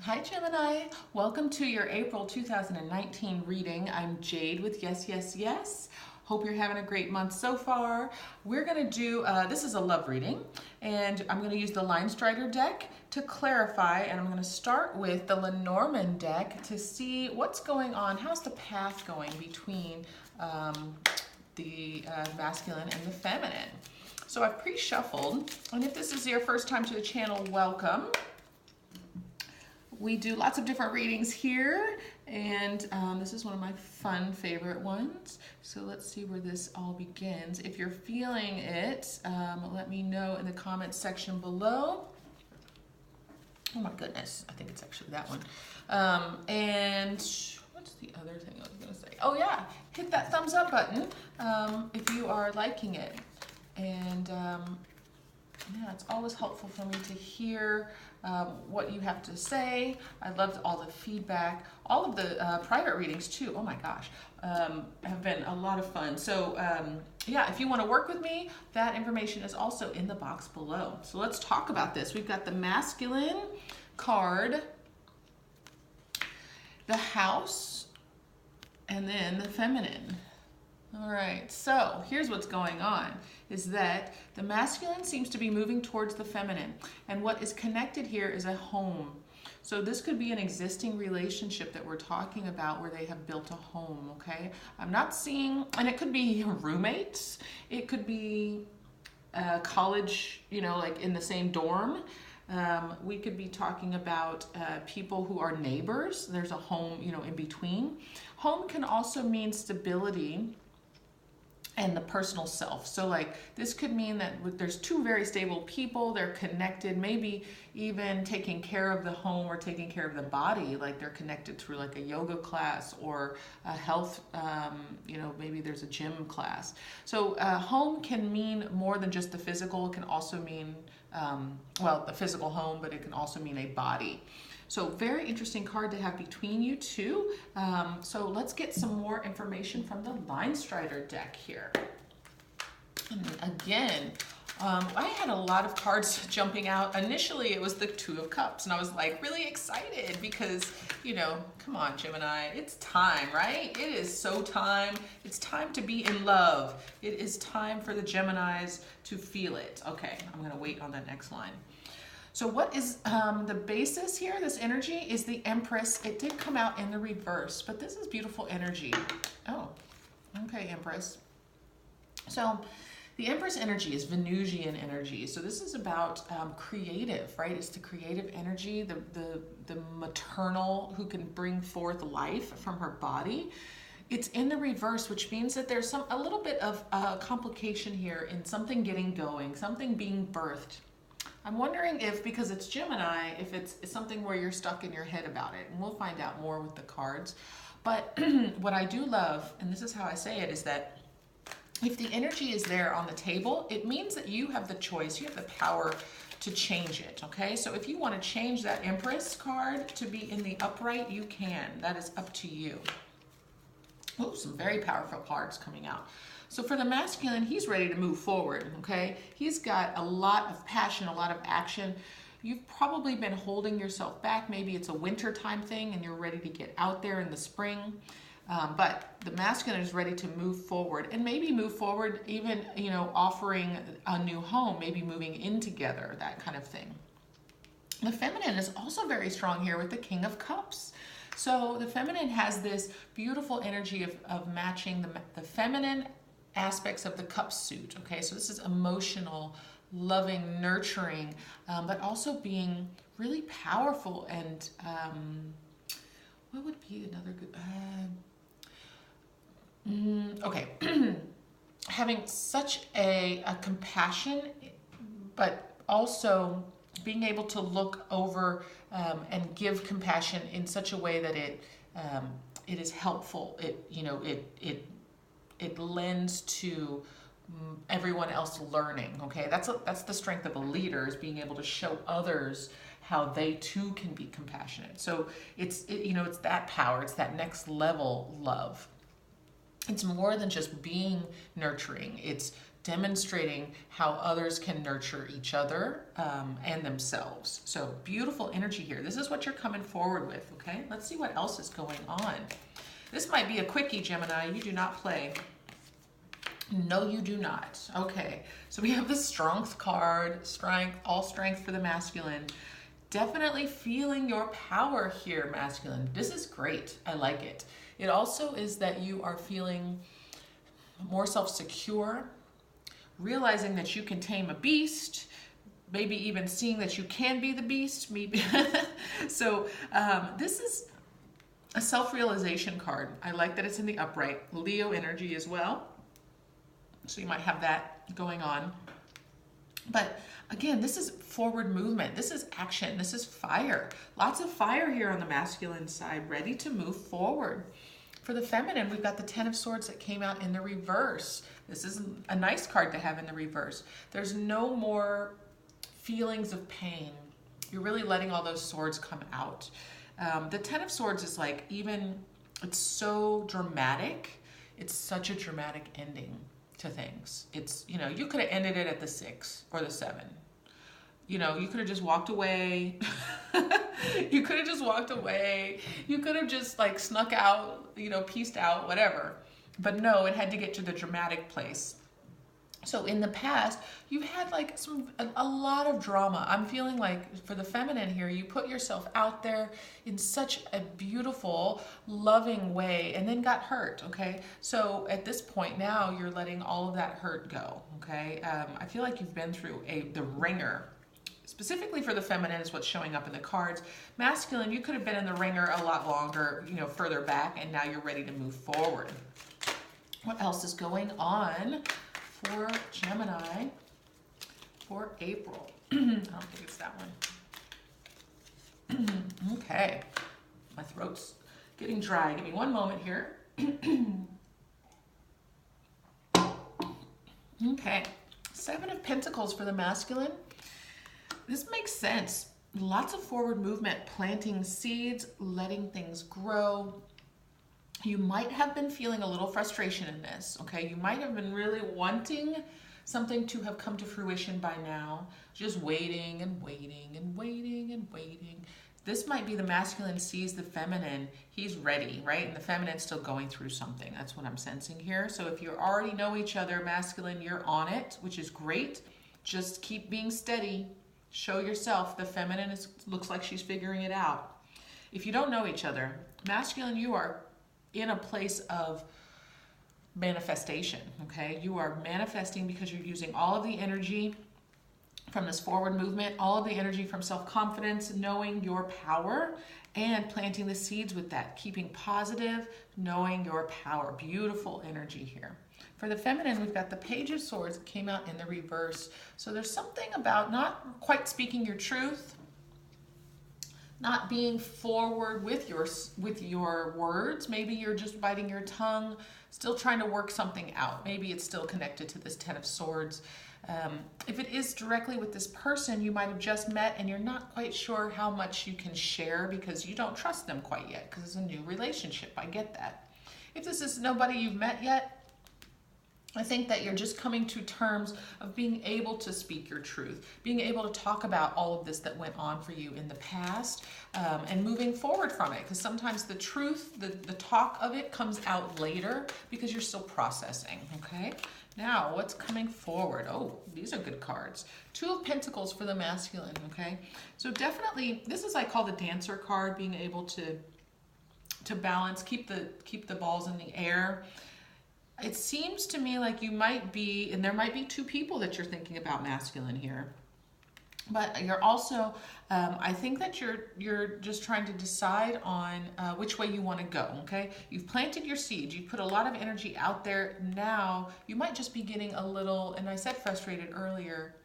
Hi Gemini, welcome to your April 2019 reading. I'm Jade with yesYesYes. Hope you're having a great month so far. We're going to do, this is a love reading, and I'm going to use the Line Strider deck to clarify, and I'm going to start with the Lenormand deck to see what's going on, how's the path going between the masculine and the feminine. So I've pre-shuffled, and if this is your first time to the channel, welcome. We do lots of different readings here, and this is one of my fun favorite ones. So let's see where this all begins. If you're feeling it, let me know in the comments section below. Oh my goodness, I think it's actually that one. And what's the other thing I was gonna say? Oh yeah, hit that thumbs up button if you are liking it. And yeah, it's always helpful for me to hear what you have to say. I loved all the feedback. All of the private readings too, oh my gosh, have been a lot of fun. So yeah, if you want to work with me, that information is also in the box below. So let's talk about this. We've got the masculine card, the house, and then the feminine. All right, so here's what's going on, is that the masculine seems to be moving towards the feminine, and what is connected here is a home. So this could be an existing relationship that we're talking about where they have built a home, okay? I'm not seeing, and it could be roommates, it could be college, you know, like in the same dorm. We could be talking about people who are neighbors. There's a home, you know, in between. Home can also mean stability and the personal self. So like this could mean that there's two very stable people, they're connected, maybe even taking care of the home or taking care of the body, like they're connected through like a yoga class or a health, you know, maybe there's a gym class. So home can mean more than just the physical. It can also mean, well, the physical home, but it can also mean a body. So very interesting card to have between you two. So let's get some more information from the Line Strider deck here. And again, I had a lot of cards jumping out. Initially, it was the Two of Cups, and I was like really excited because, you know, come on, Gemini, it's time, right? It is so time. It's time to be in love. It is time for the Geminis to feel it. Okay, I'm gonna wait on that next line. So what is the basis here? This energy is the Empress. It did come out in the reverse, but this is beautiful energy. Oh, okay, Empress. So the Empress energy is Venusian energy. So this is about creative, right? It's the creative energy, the maternal who can bring forth life from her body. It's in the reverse, which means that there's a little bit of complication here in something getting going, something being birthed. I'm wondering if, because it's Gemini, if it's something where you're stuck in your head about it, and we'll find out more with the cards. But what I do love, and this is how I say it, is that if the energy is there on the table, it means that you have the choice, you have the power to change it, okay? So if you want to change that Empress card to be in the upright, you can. That is up to you. Oh, some very powerful cards coming out. So for the masculine, he's ready to move forward, okay? He's got a lot of passion, a lot of action. You've probably been holding yourself back. Maybe it's a wintertime thing and you're ready to get out there in the spring. But the masculine is ready to move forward, and maybe move forward even, you know, offering a new home, maybe moving in together, that kind of thing. The feminine is also very strong here with the King of Cups. So the feminine has this beautiful energy of matching the feminine aspects of the cup suit, okay? So this is emotional, loving, nurturing, but also being really powerful and, what would be another good, okay, having such a compassion, but also being able to look over and give compassion in such a way that it is helpful. It, you know, it lends to everyone else learning, okay? That's the strength of a leader, is being able to show others how they too can be compassionate. So you know, it's that power, it's that next level love. It's more than just being nurturing. It's demonstrating how others can nurture each other and themselves. So beautiful energy here. This is what you're coming forward with, okay? Let's see what else is going on. This might be a quickie, Gemini. You do not play. No, you do not. Okay, so we have the Strength card, strength, all strength for the masculine. Definitely feeling your power here, masculine. This is great. I like it. It also is that you are feeling more self-secure, realizing that you can tame a beast, maybe even seeing that you can be the beast. Maybe. So this is a self-realization card. I like that it's in the upright. Leo energy as well. So you might have that going on. But again, this is forward movement. This is action. This is fire. Lots of fire here on the masculine side, ready to move forward. For the feminine, we've got the Ten of Swords that came out in the reverse. This is a nice card to have in the reverse. There's no more feelings of pain. You're really letting all those swords come out. The Ten of Swords is like it's so dramatic. It's such a dramatic ending to things. It's, you could have ended it at the 6 or the 7. You could have just walked away. You could have just walked away. You could have just like snuck out, pieced out, whatever. But no, it had to get to the dramatic place. So in the past, you've had like a lot of drama. I'm feeling like for the feminine here, you put yourself out there in such a beautiful, loving way and then got hurt, okay? So at this point now, you're letting all of that hurt go, okay? I feel like you've been through the ringer. Specifically for the feminine is what's showing up in the cards. Masculine, you could have been in the ringer a lot longer, further back, and now you're ready to move forward. What else is going on for Gemini for April? I don't think it's that one. Okay, my throat's getting dry. Give me one moment here. Okay, Seven of Pentacles for the masculine. This makes sense. Lots of forward movement, planting seeds, letting things grow. You might have been feeling a little frustration in this, okay? You might have been really wanting something to have come to fruition by now, just waiting and waiting and waiting and waiting. This might be the masculine sees the feminine. He's ready, right? And the feminine's still going through something. That's what I'm sensing here. So if you already know each other, masculine, you're on it, which is great. Just keep being steady. Show yourself. The feminine looks like she's figuring it out. If you don't know each other, masculine, you are in a place of manifestation, okay? You are manifesting because you're using all of the energy from this forward movement, all of the energy from self-confidence, knowing your power, and planting the seeds with that, keeping positive, knowing your power. Beautiful energy here. For the feminine, we've got the Page of Swords that came out in the reverse. So there's something about not quite speaking your truth, not being forward with your words. Maybe you're just biting your tongue, still trying to work something out. Maybe it's still connected to this Ten of Swords. If it is directly with this person you might have just met and you're not quite sure how much you can share because you don't trust them quite yet because it's a new relationship. I get that. If this is nobody you've met yet, I think that you're just coming to terms of being able to speak your truth, being able to talk about all of this that went on for you in the past, and moving forward from it. Because sometimes the truth, the talk of it comes out later because you're still processing, okay? Now, what's coming forward? Oh, these are good cards. Two of Pentacles for the masculine, okay? So definitely, this is I call the Dancer card, being able to balance, keep the balls in the air. It seems to me like you might be, and there might be two people that you're thinking about masculine here. But you're also, I think that you're just trying to decide on which way you want to go, okay? You've planted your seed. You've put a lot of energy out there. Now, you might just be getting a little, and I said frustrated earlier,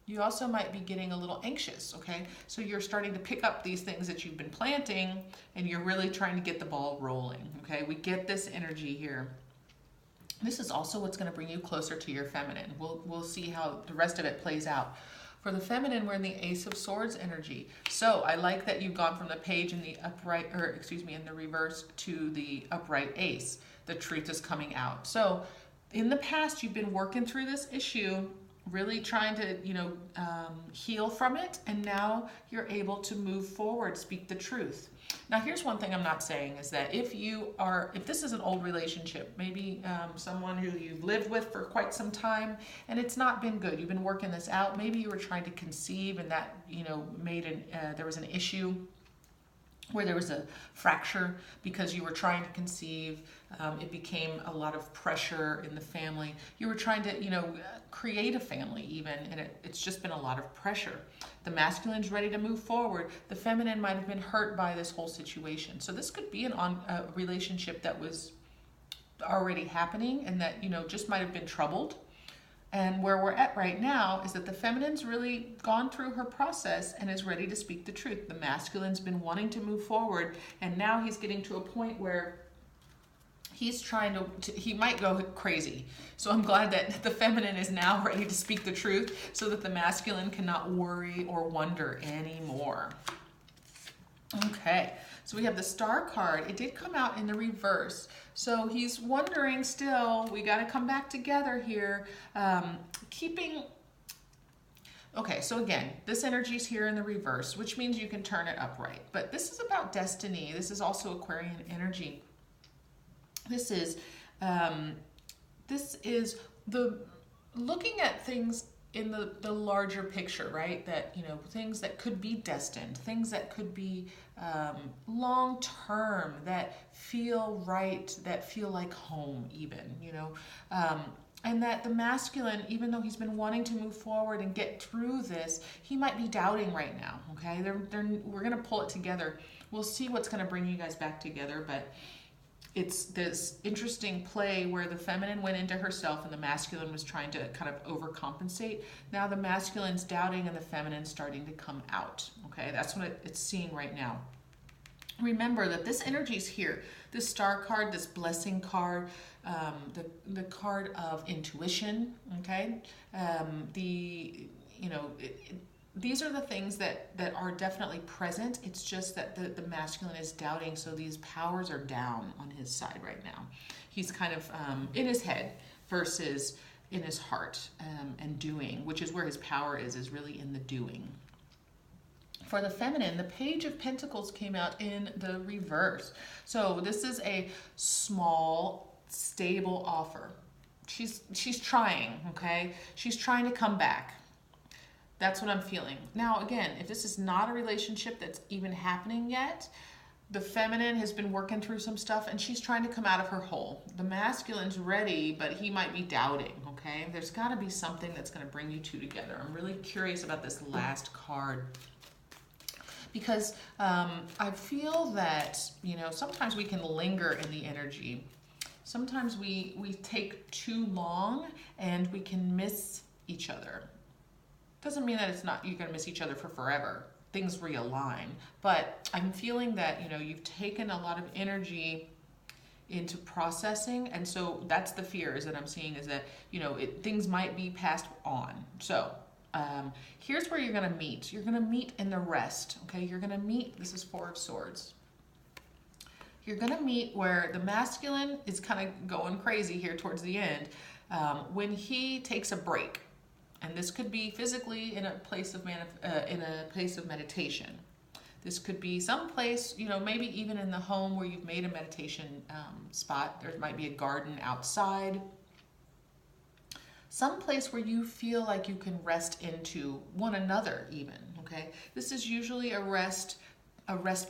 you also might be getting a little anxious, okay? So you're starting to pick up these things that you've been planting, and you're really trying to get the ball rolling, okay? We get this energy here. This is also what's going to bring you closer to your feminine. We'll see how the rest of it plays out. For the feminine, we're in the Ace of Swords energy. So I like that you've gone from the page in the upright, or excuse me, in the reverse to the upright ace. The truth is coming out. So in the past, you've been working through this issue, really trying to, heal from it, and now you're able to move forward, speak the truth. Now, here's one thing I'm not saying is that if this is an old relationship, maybe someone who you've lived with for quite some time, and it's not been good, you've been working this out, maybe you were trying to conceive and that, there was an issue where there was a fracture because you were trying to conceive. It became a lot of pressure in the family. You were trying to, create a family even, and it's just been a lot of pressure. The masculine's ready to move forward. The feminine might have been hurt by this whole situation. So this could be a relationship that was already happening and that, just might have been troubled. And where we're at right now is that the feminine's really gone through her process and is ready to speak the truth. The masculine's been wanting to move forward, and now he's getting to a point where he's trying he might go crazy. So I'm glad that the feminine is now ready to speak the truth so that the masculine cannot worry or wonder anymore. Okay, so we have the Star card. It did come out in the reverse. So he's wondering still, we got to come back together here. Okay, so again, this energy's here in the reverse, which means you can turn it upright. But this is about destiny. This is also Aquarian energy. This is the looking at things in the larger picture, right? That, things that could be destined, things that could be long term, that feel right, that feel like home even, and that the masculine, even though he's been wanting to move forward and get through this, he might be doubting right now, okay? We're going to pull it together. We'll see what's going to bring you guys back together, but it's this interesting play where the feminine went into herself and the masculine was trying to kind of overcompensate. Now the masculine's doubting and the feminine's starting to come out. Okay, that's what it's seeing right now. Remember that this energy's here. This Star card, this blessing card, the card of intuition. Okay, these are the things that are definitely present. It's just that the masculine is doubting, so these powers are down on his side right now. He's kind of in his head versus in his heart and doing, which is where his power is really in the doing. For the feminine, the Page of Pentacles came out in the reverse. So this is a small, stable offer. She's trying, okay? She's trying to come back. That's what I'm feeling. Now, again, if this is not a relationship that's even happening yet, the feminine has been working through some stuff and she's trying to come out of her hole. The masculine's ready, but he might be doubting, okay? There's got to be something that's going to bring you two together. I'm really curious about this last card because I feel that, sometimes we can linger in the energy. Sometimes we take too long and we can miss each other. Doesn't mean that you're going to miss each other for forever. Things realign. But I'm feeling that, you've taken a lot of energy into processing. And so that's the fears that I'm seeing is that, things might be passed on. So here's where you're going to meet. You're going to meet in the rest. Okay. You're going to meet. This is Four of Swords. You're going to meet where the masculine is kind of going crazy here towards the end when he takes a break. And this could be physically in a place of meditation. This could be someplace, maybe even in the home where you've made a meditation spot. There might be a garden outside. Some place where you feel like you can rest into one another even, okay? This is usually a rest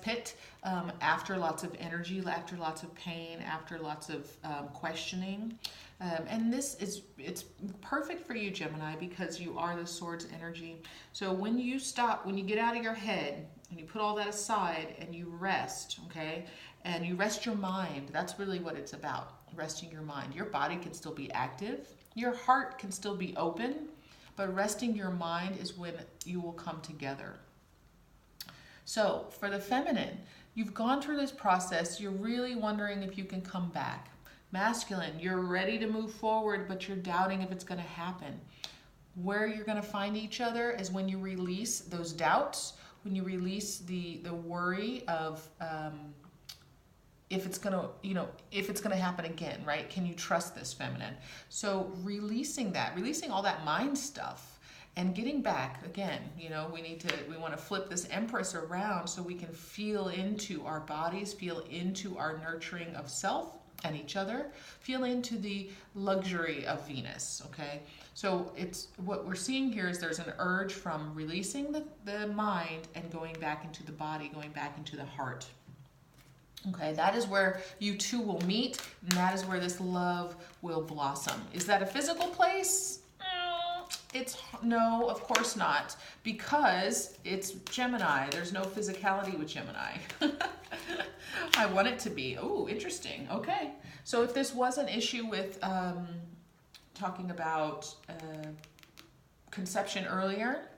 pit after lots of energy, after lots of pain, after lots of questioning. And it's perfect for you, Gemini, because you are the Swords energy. So when you stop, when you get out of your head and you put all that aside and you rest, okay, and you rest your mind, that's really what it's about, resting your mind. Your body can still be active, your heart can still be open, but resting your mind is when you will come together. So for the feminine, you've gone through this process, you're really wondering if you can come back. Masculine, you're ready to move forward, but you're doubting if it's going to happen. Where you're going to find each other is when you release those doubts, when you release the worry of if it's gonna, if it's gonna happen again, right? Can you trust this feminine? So releasing that, releasing all that mind stuff and getting back again, we want to flip this Empress around so we can feel into our bodies, feel into our nurturing of self and each other, feel into the luxury of Venus, okay? So it's what we're seeing here is there's an urge from releasing the mind and going back into the body, going back into the heart. Okay, that is where you two will meet, and that is where this love will blossom. Is that a physical place? No, of course not, because it's Gemini. There's no physicality with Gemini. I want it to be. Oh, interesting. Okay, so if this was an issue with talking about conception earlier,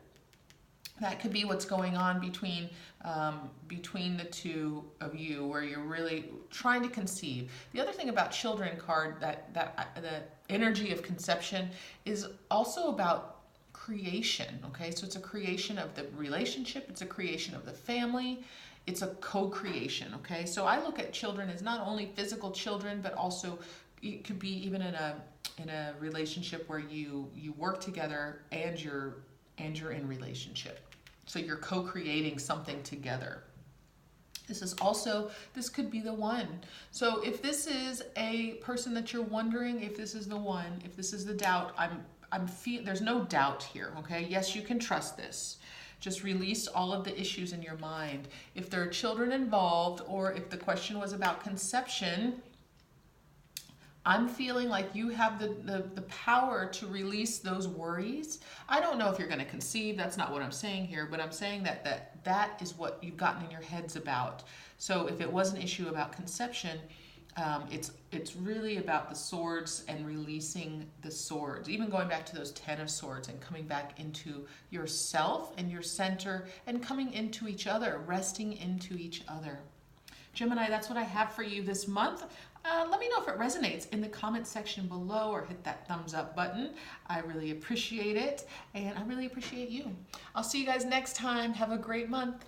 that could be what's going on between the two of you, where you're really trying to conceive. The other thing about children card, that the energy of conception is also about creation. Okay, so it's a creation of the relationship. It's a creation of the family. It's a co-creation. Okay, so I look at children as not only physical children, but also it could be even in a relationship where you work together and you're in relationship. So you're co-creating something together. This could be the one. So if this is a person that you're wondering if this is the one, if this is the doubt, there's no doubt here, okay? Yes, you can trust this. Just release all of the issues in your mind. If there are children involved, or if the question was about conception, I'm feeling like you have the power to release those worries. I don't know if you're going to conceive. That's not what I'm saying here, but I'm saying that is what you've gotten in your heads about. So if it was an issue about conception, it's really about the swords and releasing the swords. Even going back to those 10 of swords and coming back into yourself and your center and coming into each other, resting into each other. Gemini, that's what I have for you this month. Let me know if it resonates in the comment section below, or hit that thumbs up button. I really appreciate it, and I really appreciate you. I'll see you guys next time. Have a great month.